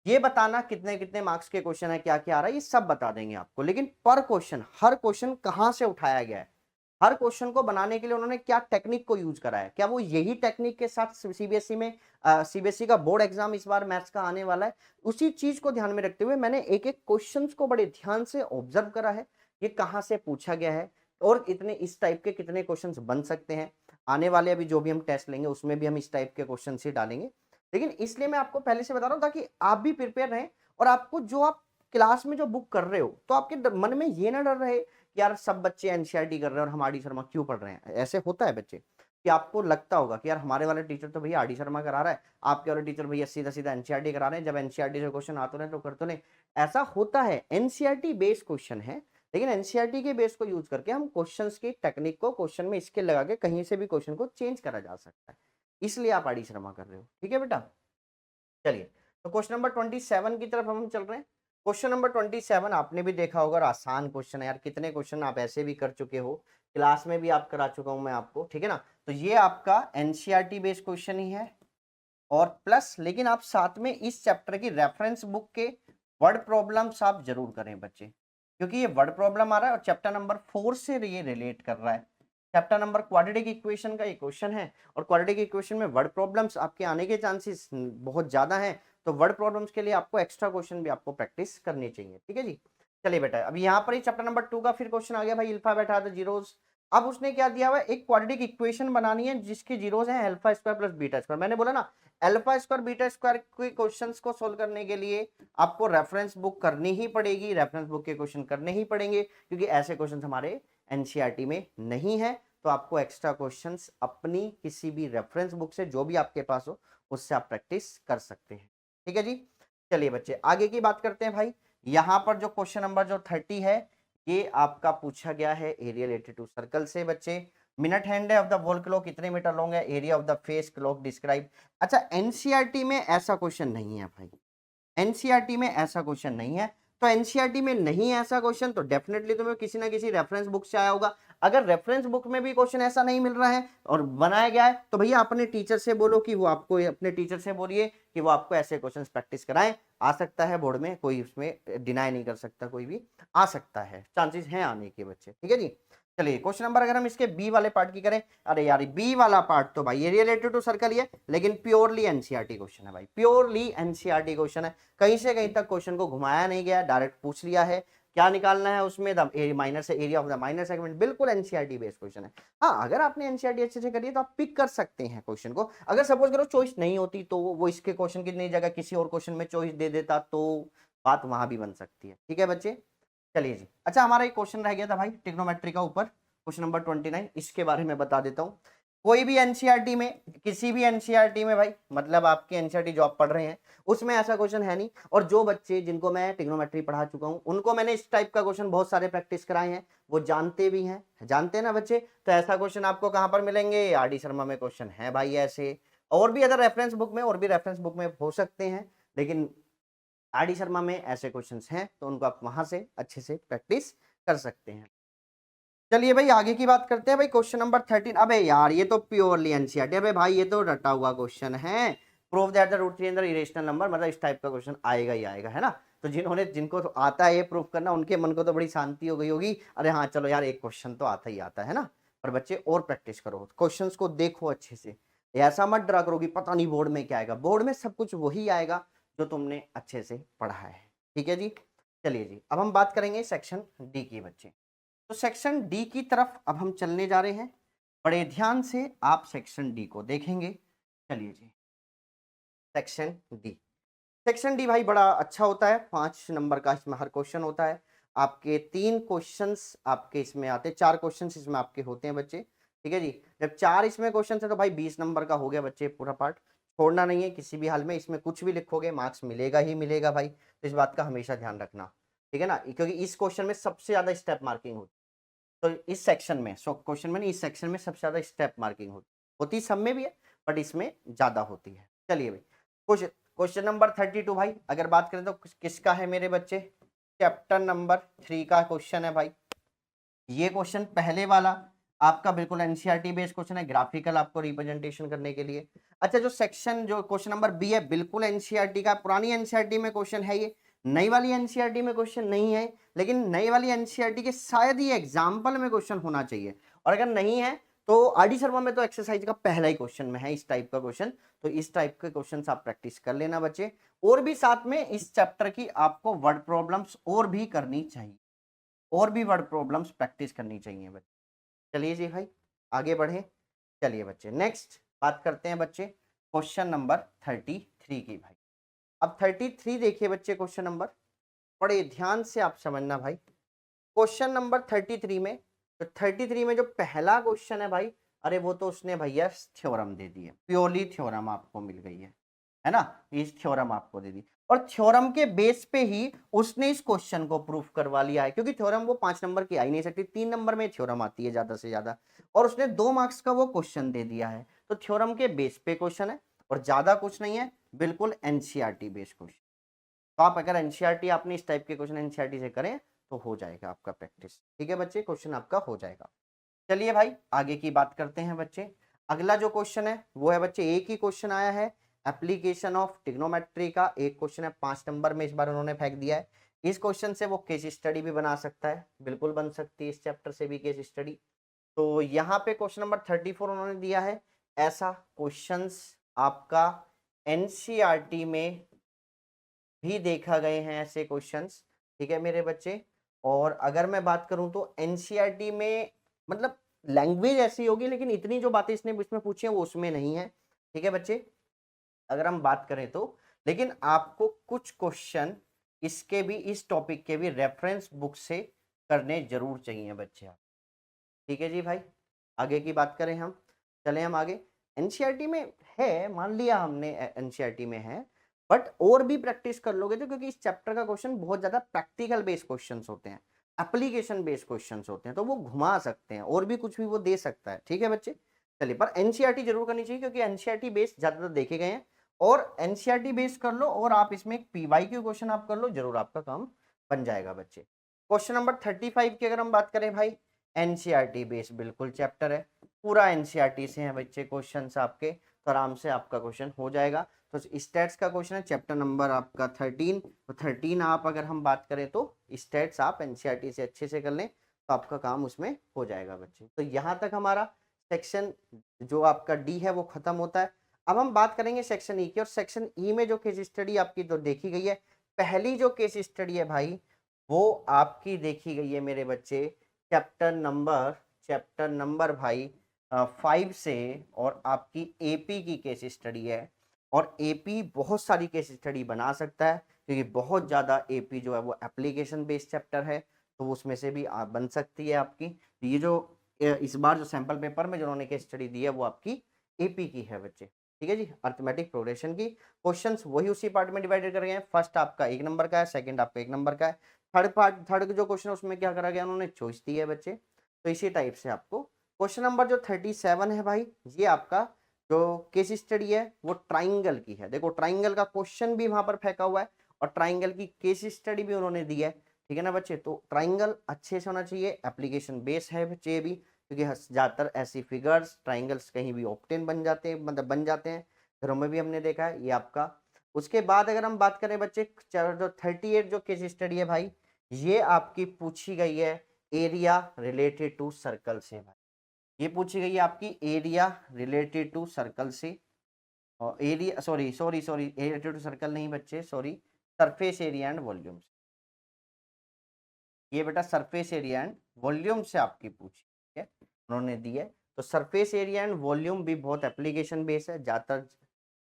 ये बताना कितने कितने मार्क्स के क्वेश्चन है क्या क्या आ रहा है ये सब बता देंगे आपको, लेकिन पर क्वेश्चन हर क्वेश्चन कहां से उठाया गया है, हर क्वेश्चन को बनाने के लिए उन्होंने क्या टेक्निक को यूज करा है, क्या वो यही टेक्निक के साथ सीबीएसई में सीबीएसई का बोर्ड एग्जाम इस बार मैथ्स का आने वाला है, उसी चीज को ध्यान में रखते हुए मैंने एक एक क्वेश्चन को बड़े ध्यान से ऑब्जर्व करा है, ये कहां से पूछा गया है और इतने इस टाइप के कितने क्वेश्चन बन सकते हैं। आने वाले अभी जो भी हम टेस्ट लेंगे उसमें भी हम इस टाइप के क्वेश्चन ही डालेंगे। लेकिन इसलिए मैं आपको पहले से बता रहा हूं ताकि आप भी प्रिपेयर रहें और आपको जो आप क्लास में जो बुक कर रहे हो तो आपके मन में ये ना डर रहे कि यार सब बच्चे एनसीईआरटी कर रहे हैं और हम आर डी शर्मा क्यों पढ़ रहे हैं। ऐसे होता है बच्चे कि आपको लगता होगा कि यार हमारे वाले टीचर तो भैया आर डी शर्मा करा रहा है, आपके वाले टीचर भैया सीधा सीधा एनसीईआरटी करा रहे हैं, जब एनसीईआरटी से क्वेश्चन आते रहे तो कर तो नहीं। ऐसा होता है, एनसीईआरटी बेस्ड क्वेश्चन है, लेकिन एनसीईआरटी के बेस को यूज करके हम क्वेश्चंस की टेक्निक को क्वेश्चन में स्किल लगा के कहीं से भी क्वेश्चन को चेंज करा जा सकता है, इसलिए आप आर डी शर्मा कर रहे हो, ठीक है बेटा। चलिए तो क्वेश्चन नंबर 27 की तरफ हम चल रहे हैं। क्वेश्चन नंबर 27 आपने भी देखा होगा, आसान क्वेश्चन है यार, कितने क्वेश्चन आप ऐसे भी कर चुके हो, क्लास में भी आप करा चुका हूं मैं आपको, ठीक है ना। तो ये आपका एनसीईआरटी बेस्ड क्वेश्चन ही है और प्लस लेकिन आप साथ में इस चैप्टर की रेफरेंस बुक के वर्ड प्रॉब्लम्स आप जरूर करें बच्चे, क्योंकि ये वर्ड प्रॉब्लम आ रहा है और चैप्टर नंबर 4 से ये रिलेट कर रहा है। चैप्टर नंबर क्वाड्रेटिक इक्वेशन का ये क्वेश्चन है और क्वाड्रेटिक इक्वेशन में वर्ड प्रॉब्लम्स आपके आने के चांसेस बहुत ज्यादा हैं, तो वर्ड प्रॉब्लम्स के लिए आपको एक्स्ट्रा क्वेश्चन भी आपको प्रैक्टिस करनी चाहिए, ठीक है जी। चलिए बेटा अभी यहाँ पर ही चैप्टर नंबर 2 का फिर क्वेश्चन आ गया भाई, अल्फा बैठा था जीरोस। अब उसने क्या दिया हुआ है, एक क्वाड्रेटिक इक्वेशन बनानी है जिसकी जीरोस है alpha square plus beta square. मैंने बोला ना अल्फा स्क्वायर बीटा स्क्वायर के क्वेश्चंस को सोल्व करने के लिए आपको रेफरेंस बुक करनी ही पड़ेगी, रेफरेंस बुक के क्वेश्चन करने ही पड़ेंगे, क्योंकि ऐसे क्वेश्चन हमारे एनसीईआरटी में नहीं है। तो आपको एक्स्ट्रा क्वेश्चंस अपनी किसी भी रेफरेंस बुक से जो भी आपके पास हो उससे आप प्रैक्टिस कर सकते हैं, ठीक है जी। चलिए बच्चे आगे की बात करते हैं भाई। यहां पर जो क्वेश्चन नंबर जो 30 है ये आपका पूछा गया है एरिया रिलेटेड टू सर्कल से बच्चे। Minute hand of the wall clock कितने मीटर लॉन्ग है, area of the face clock describe. अच्छा एनसीईआरटी में ऐसा क्वेश्चन नहीं है भाई, एनसीईआरटी में ऐसा क्वेश्चन नहीं है। तो एनसीईआरटी में नहीं है ऐसा क्वेश्चन तो डेफिनेटली तुम्हें किसी ना किसी रेफरेंस बुक से आया होगा। अगर रेफरेंस बुक में भी क्वेश्चन ऐसा नहीं मिल रहा है और बनाया गया है तो भैया अपने टीचर से बोलो कि वो आपको, अपने टीचर से बोलिए कि वो आपको ऐसे क्वेश्चन प्रैक्टिस कराएं। आ सकता है बोर्ड में, कोई उसमें डिनाई नहीं कर सकता, कोई भी आ सकता है, चांसेस हैं आने के बच्चे, ठीक है जी। चलिए क्वेश्चन नंबर अगर हम इसके बी वाले पार्ट की करें, अरे यार बी वाला पार्ट तो भाई ये रिलेटेड टू सर्कल ही है लेकिन प्योरली एनसीईआरटी क्वेश्चन है भाई, प्योरली एनसीईआरटी क्वेश्चन है, कहीं से कहीं तक क्वेश्चन को घुमाया नहीं गया, डायरेक्ट पूछ लिया है। क्या निकालना है उसमें, द माइनर से area of the minor segment, बिल्कुल एनसीईआरटी बेस्ड क्वेश्चन है। हाँ अगर आपने एनसीईआरटी अच्छे से करी है तो आप पिक कर सकते हैं क्वेश्चन को। अगर सपोज करो चॉइस नहीं होती तो वो इसके क्वेश्चन की नई जगह किसी और क्वेश्चन में चॉइस दे देता तो बात वहां भी बन सकती है, ठीक है बच्चे। चलिए जी, अच्छा हमारा एक क्वेश्चन रह गया था भाई ट्रिग्नोमेट्री का ऊपर, क्वेश्चन नंबर 29, इसके बारे में बता देता हूँ। कोई भी एनसीईआरटी में, किसी भी एनसीईआरटी में भाई, मतलब आपके एनसीईआरटी जो आप पढ़ रहे हैं उसमें ऐसा क्वेश्चन है नहीं। और जो बच्चे जिनको मैं ट्रिग्नोमेट्री पढ़ा चुका हूँ उनको मैंने इस टाइप का क्वेश्चन बहुत सारे प्रैक्टिस कराए हैं, वो जानते भी हैं, जानते हैं ना बच्चे। तो ऐसा क्वेश्चन आपको कहाँ पर मिलेंगे, आर डी शर्मा में क्वेश्चन है भाई ऐसे। और भी अदर रेफरेंस बुक में, और भी रेफरेंस बुक में हो सकते हैं, लेकिन आर डी शर्मा में ऐसे क्वेश्चंस हैं, तो उनको आप वहां से अच्छे से प्रैक्टिस कर सकते हैं। चलिए भाई आगे की बात करते हैं भाई, क्वेश्चन नंबर 13। अबे यार ये तो प्योरली एनसीईआरटी, अबे भाई ये तो रटा हुआ क्वेश्चन है। प्रूव दैट द रूट 3 अंदर इरेशनल नंबर, मतलब इस टाइप का क्वेश्चन आएगा ही आएगा, है ना। तो जिनको तो आता है ये प्रूव करना, उनके मन को तो बड़ी शांति हो गई होगी, अरे हाँ चलो यार एक क्वेश्चन तो आता ही आता है ना। पर बच्चे और प्रैक्टिस करो, क्वेश्चंस को देखो अच्छे से, ऐसा मत डरा करो कि पता नहीं बोर्ड में क्या आएगा। बोर्ड में सब कुछ वही आएगा जो तुमने अच्छे से पढ़ा है, ठीक है जी। चलिए जी, अब हम बात करेंगे सेक्शन डी की बच्चे। तो सेक्शन डी की तरफ अब हम चलने जा रहे हैं, बड़े ध्यान से आप सेक्शन डी को देखेंगे। चलिए जी, सेक्शन डी, सेक्शन डी भाई बड़ा अच्छा होता है, 5 नंबर का इसमें हर क्वेश्चन होता है। आपके 3 क्वेश्चंस आपके इसमें आते हैं, 4 क्वेश्चंस इसमें आपके होते हैं बच्चे, ठीक है जी। जब 4 इसमें क्वेश्चन है तो भाई 20 नंबर का हो गया बच्चे पूरा पार्ट। छोड़ना नहीं है किसी भी हाल में, इसमें कुछ भी लिखोगे मार्क्स मिलेगा ही मिलेगा भाई, तो इस बात का हमेशा ध्यान रखना, ठीक है ना, क्योंकि इस क्वेश्चन में सबसे ज्यादा स्टेप मार्किंग होती है। तो इस सेक्शन में, सो क्वेश्चन में नहीं, इस सेक्शन में सबसे ज्यादा स्टेप मार्किंग होती सब में भी है, बट इसमें ज्यादा होती है। चलिए भाई, क्वेश्चन क्वेश्चन नंबर 32 भाई, अगर बात करें तो किसका है मेरे बच्चे, चैप्टर नंबर 3 का क्वेश्चन है भाई। ये क्वेश्चन पहले वाला आपका बिल्कुल एनसीईआरटी बेस्ड क्वेश्चन है, ग्राफिकल आपको रिप्रेजेंटेशन करने के लिए। अच्छा जो सेक्शन, जो क्वेश्चन नंबर बी है, बिल्कुल एनसीईआरटी का, पुरानी एनसीईआरटी में क्वेश्चन है ये, नई वाली एनसीईआरटी में क्वेश्चन नहीं है, लेकिन नई वाली एनसीईआरटी के शायद ही एग्जाम्पल में क्वेश्चन होना चाहिए, और अगर नहीं है तो आर डी शर्मा में तो एक्सरसाइज का पहला ही क्वेश्चन में है इस टाइप का क्वेश्चन। तो इस टाइप के क्वेश्चन आप प्रैक्टिस कर लेना बच्चे, और भी साथ में इस चैप्टर की आपको वर्ड प्रॉब्लम्स और भी करनी चाहिए, और भी वर्ड प्रॉब्लम्स प्रैक्टिस करनी चाहिए बच्चे। चलिए जी भाई आगे बढ़े। चलिए बच्चे नेक्स्ट बात करते हैं बच्चे क्वेश्चन नंबर 33 की भाई। अब 33 देखिए बच्चे, क्वेश्चन नंबर, बड़े ध्यान से आप समझना भाई। क्वेश्चन नंबर 33 में, तो 33 में जो पहला क्वेश्चन है भाई, अरे वो तो उसने भैया थ्योरम दे दी है, प्योरली थ्योरम आपको मिल गई है ना, इस थ्योरम आपको दे दी, और थ्योरम के बेस पे ही उसने इस क्वेश्चन को प्रूफ करवा लिया है, क्योंकि थ्योरम वो 5 नंबर की आ ही नहीं सकती, 3 नंबर में थ्योरम आती है ज्यादा से ज्यादा, और उसने 2 मार्क्स का वो क्वेश्चन दे दिया है, तो थ्योरम के बेस पे क्वेश्चन है, और ज्यादा कुछ नहीं है, बिल्कुल एनसीईआरटी बेस्ड क्वेश्चन। तो आप अगर एनसीईआरटी, आपने इस टाइप के क्वेश्चन एनसीईआरटी से करें तो हो जाएगा आपका प्रैक्टिस, ठीक है बच्चे, क्वेश्चन आपका हो जाएगा। चलिए भाई आगे की बात करते हैं बच्चे। अगला जो क्वेश्चन है वो है बच्चे, एक ही क्वेश्चन आया है एप्लीकेशन ऑफ ट्रिग्नोमेट्री का, एक क्वेश्चन है 5 नंबर में, इस बार उन्होंने फेंक दिया है। इस क्वेश्चन से वो केस स्टडी भी बना सकता है, बिल्कुल बन सकती है इस चैप्टर से भी केस स्टडी। तो यहाँ पे क्वेश्चन नंबर 34 उन्होंने दिया है, ऐसा क्वेश्चंस आपका एनसीईआरटी में भी देखा गए हैं ऐसे क्वेश्चंस, ठीक है मेरे बच्चे। और अगर मैं बात करूं तो एनसीईआरटी में मतलब लैंग्वेज ऐसी होगी, लेकिन इतनी जो बातें इसने इसमें पूछी हैं वो उसमें नहीं है, ठीक है बच्चे, अगर हम बात करें तो। लेकिन आपको कुछ क्वेश्चन इसके भी, इस टॉपिक के भी रेफरेंस बुक से करने जरूर चाहिए बच्चे आप, ठीक है जी भाई। आगे की बात करें हम, चलें हम आगे। एनसीईआरटी में है, मान लिया हमने एनसीईआरटी में है, बट और भी प्रैक्टिस कर लोगे तो, क्योंकि इस चैप्टर का क्वेश्चन बहुत ज्यादा प्रैक्टिकल बेस्ड क्वेश्चंस होते हैं, एप्लीकेशन बेस्ड क्वेश्चंस होते हैं, तो वो घुमा सकते हैं, और भी कुछ भी वो दे सकता है, ठीक है बच्चे। चलिए, पर एनसीईआरटी जरूर करनी चाहिए, क्योंकि एनसीईआरटी बेस्ड ज्यादातर देखे गए हैं, और एनसीईआरटी बेस्ड कर लो, और आप इसमें एक पीवाईक्यू क्वेश्चन आप कर लो, जरूर आपका काम बन जाएगा बच्चे। क्वेश्चन नंबर 35 की अगर हम बात करें भाई, एनसीईआरटी बेस्ड बिल्कुल चैप्टर है, पूरा एनसीईआरटी से है बच्चे क्वेश्चंस आपके, तो आराम से आपका क्वेश्चन हो जाएगा। तो स्टैट्स का क्वेश्चन है, चैप्टर नंबर आपका 13, तो 13 आप अगर हम बात करें तो स्टैट्स आप एनसीईआरटी से अच्छे से कर लें, तो आपका काम उसमें हो जाएगा बच्चे। तो यहाँ तक हमारा सेक्शन जो आपका डी है वो खत्म होता है। अब हम बात करेंगे सेक्शन ई की, और सेक्शन ई में जो केस स्टडी आपकी तो देखी गई है, पहली जो केस स्टडी है भाई वो आपकी देखी गई है मेरे बच्चे चैप्टर नंबर भाई 5 से, और आपकी एपी की केस स्टडी है। और एपी बहुत सारी केस स्टडी बना सकता है, क्योंकि बहुत ज़्यादा एपी जो है वो एप्लीकेशन बेस्ड चैप्टर है, तो उसमें से भी आप बन सकती है आपकी। तो ये जो इस बार जो सैंपल पेपर में जिन्होंने केस स्टडी दी है वो आपकी एपी की है बच्चे, ठीक है जी, अर्थमेटिक प्रोग्रेशन की। क्वेश्चंस वही उसी पार्ट में डिवाइडेड कर गए हैं, फर्स्ट आपका 1 नंबर का है, सेकंड आपका 1 नंबर का है, थर्ड जो क्वेश्चन है उसमें क्या करा गया, उन्होंने चॉइस दी है बच्चे। तो इसी टाइप से आपको क्वेश्चन नंबर जो 37 है भाई, ये आपका जो केस स्टडी है वो ट्राइंगल की है। देखो ट्राइंगल का क्वेश्चन भी वहां पर फेंका हुआ है और ट्राइंगल की केस स्टडी भी उन्होंने दी है, ठीक है ना बच्चे। तो ट्राइंगल अच्छे से होना चाहिए, एप्लीकेशन बेस है बच्चे भी, क्योंकि ज्यादातर ऐसी फिगर्स ट्राइंगल्स कहीं भी ऑप्टेन बन जाते हैं, मतलब बन जाते हैं, घरों में भी हमने देखा है ये आपका। उसके बाद अगर हम बात करें बच्चे जो 38 जो केस स्टडी है भाई, ये आपकी पूछी गई है एरिया रिलेटेड टू सर्कल से भाई, ये पूछी गई है आपकी एरिया रिलेटेड टू सर्कल से। और area sorry sorry sorry related to circle नहीं बच्चे, sorry, surface area and volume. ये बेटा सरफेस एरिया एंड वॉल्यूम से आपकी पूछी है, उन्होंने दी है। तो सरफेस एरिया एंड वॉल्यूम भी बहुत एप्लीकेशन बेस है, ज़्यादातर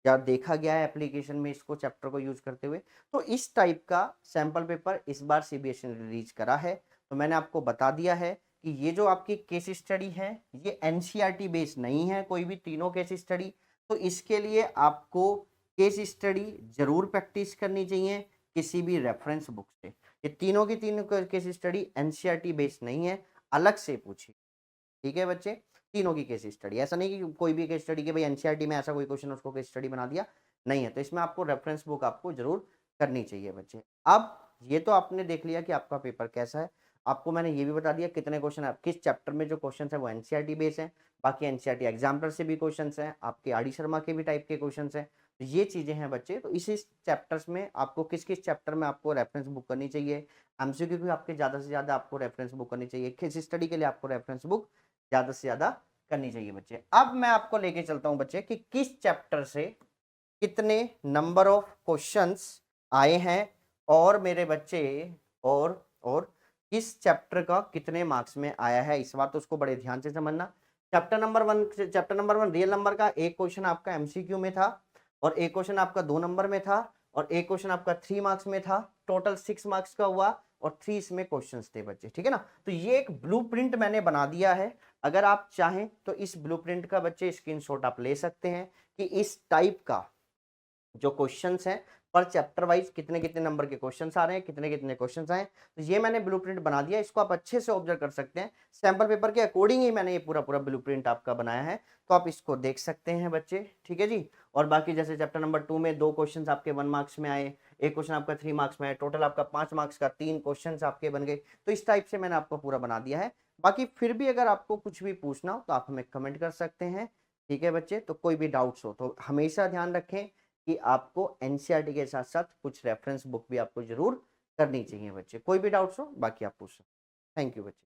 या देखा गया है एप्लीकेशन में इसको, चैप्टर को यूज करते हुए। तो इस टाइप का सैंपल पेपर इस बार सीबीएसई ने रिलीज करा है। तो मैंने आपको बता दिया है कि ये जो आपकी केस स्टडी है ये एनसीईआरटी बेस्ड नहीं है, कोई भी तीनों केस स्टडी। तो इसके लिए आपको केस स्टडी जरूर प्रैक्टिस करनी चाहिए किसी भी रेफरेंस बुक से। ये तीनों की तीनों केस स्टडी एनसीईआरटी बेस्ड नहीं है, अलग से पूछी, ठीक है बच्चे। तीनों की केस स्टडी, ऐसा नहीं कि कोई भी केस स्टडी के भाई एनसीईआरटी में ऐसा कोई क्वेश्चन उसको केस स्टडी बना दिया, नहीं है। तो इसमें आपको रेफरेंस बुक आपको जरूर करनी चाहिए बच्चे। अब ये तो आपने देख लिया कि आपका पेपर कैसा है, आपको मैंने ये भी बता दिया कितने क्वेश्चन है, किस चैप्टर में जो क्वेश्चन है वो एनसीईआरटी बेस है, बाकी एनसीईआरटी एग्जाम्पलर से भी क्वेश्चन है, आपके आर डी शर्मा के भी टाइप के क्वेश्चन है। तो ये चीजें हैं बच्चे। तो इसी चैप्टर्स में आपको किस किस चैप्टर में आपको रेफरेंस बुक करनी चाहिए, एमसीक्यू भी आपके ज्यादा से ज्यादा आपको रेफरेंस बुक करनी चाहिए, किस स्टडी के लिए आपको रेफरेंस बुक ज्यादा से ज्यादा करनी चाहिए बच्चे। अब मैं आपको लेके चलता हूं बच्चे कि किस चैप्टर से कितने नंबर ऑफ क्वेश्चंस आए हैं और मेरे बच्चे और किस चैप्टर का कितने मार्क्स में आया है इस बार। तो उसको बड़े ध्यान से समझना। Chapter number one real number का एक क्वेश्चन आपका एमसीक्यू में था और एक क्वेश्चन आपका 2 नंबर में था और एक क्वेश्चन आपका 3 मार्क्स में था, टोटल 6 मार्क्स का हुआ और 3 इसमें क्वेश्चंस थे बच्चे, ठीक है ना। तो ये एक ब्लूप्रिंट मैंने बना दिया है, अगर आप चाहें तो इस ब्लूप्रिंट का बच्चे स्क्रीनशॉट आप ले सकते हैं कि इस टाइप का जो क्वेश्चंस हैं पर चैप्टर वाइज कितने कितने नंबर के क्वेश्चंस आ रहे हैं, कितने कितने क्वेश्चंस आए। तो ये मैंने ब्लूप्रिंट बना दिया, इसको आप अच्छे से ऑब्जर्व कर सकते हैं, सैंपल पेपर के अकॉर्डिंग ही मैंने ये पूरा पूरा ब्लूप्रिंट आपका बनाया है। तो आप इसको देख सकते हैं बच्चे, ठीक है जी। और बाकी जैसे चैप्टर नंबर 2 में 2 क्वेश्चन आपके 1 मार्क्स में आए, एक क्वेश्चन आपका 3 मार्क्स में आए, टोटल आपका 5 मार्क्स का 3 क्वेश्चन आपके बन गए। तो इस टाइप से मैंने आपको पूरा बना दिया है। बाकी फिर भी अगर आपको कुछ भी पूछना हो तो आप हमें कमेंट कर सकते हैं, ठीक है बच्चे। तो कोई भी डाउट्स हो तो हमेशा ध्यान रखें कि आपको एनसीईआरटी के साथ साथ कुछ रेफरेंस बुक भी आपको जरूर करनी चाहिए बच्चे। कोई भी डाउट्स हो बाकी आप पूछ सकते हैं। थैंक यू बच्चे।